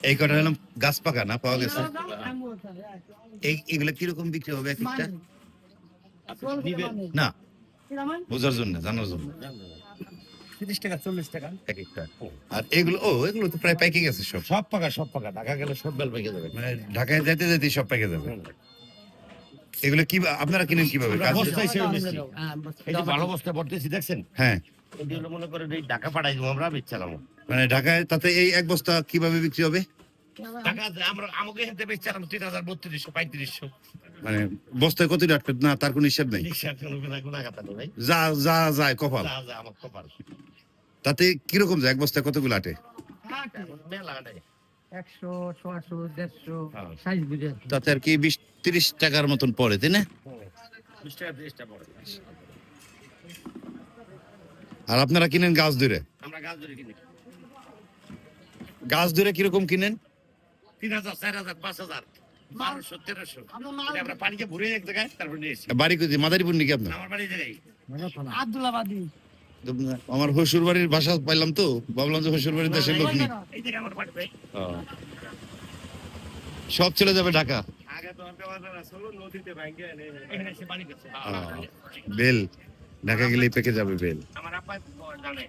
এই কটা হলাম গাছ পাকা না পাওয়া গেছে। এগুলো কিরকম বিক্রি হবে এক একটা? না, বোঝার জন্য, জানার জন্য। 30 টাকা 40 টাকা এক একটা। আর এগুলো তো প্রায় পেকে গেছে সব। সব পাকা ঢাকা গেলে সব বেল পেকে যাবে। মানে ঢাকায় যেতে যেতে সব পেকে যাবে। এগুলো কি আপনারা কিনেন কিভাবে? বস্তায় সেও বেশি। এই যে ভালো বস্তা ভরতেছি দেখছেন? হ্যাঁ, এগুলো মনে করে এই ঢাকা পাঠাই দেবো আমরা বেচছিলাম। মানে ঢাকায় তাতে এই এক বস্তা কিভাবে বিক্রি হবে? ঢাকা আমরা আমাকে হেঁটে বেচছিলাম 3000 3200 3500। মানে বস্তায় কত আটকে না তার কোনো হিসাব নেই। ভাই যা যা যায় কপাল। আমার কপাল। তাতে কিরকম যায় এক বস্তায় কতগুলো আটে? মেলা নেই। 100 100 150 সাইজ বুঝে তাতে আর কি 20-30 টাকার মতন পড়ে, তাই না? 20 টাকা 30 টাকা পড়ে। আর আপনারা কিনেন গাছ ধরে? আমরা গাছ ধরে কিনি গাছ ধরে কিরকম কিনেন? 3000 4000 5000 1200 1300। আমরা পানিকে ভরে এক জায়গায় তারপর নিয়ে এসি। বাড়ি কোথায়? মাদারীপুর নাকি আপনার? আমার বাড়ি জায়গায় আব্দুল্লাহবাদী আমার শ্বশুর বাড়ির বাসা পাইলাম তো, ভাবলাম যে শ্বশুর বাড়ির দেশের লোক নেই। এই জায়গায় আমার বাড়ি ভাই। সব চলে যাবে ঢাকা। আগে তো আমরা আসলে নদীতে ভাঙে এনে এসে পানি করছে। বেল ঢাকা গেলেই পেকে যাবে বেল। আমার আব্বা জানে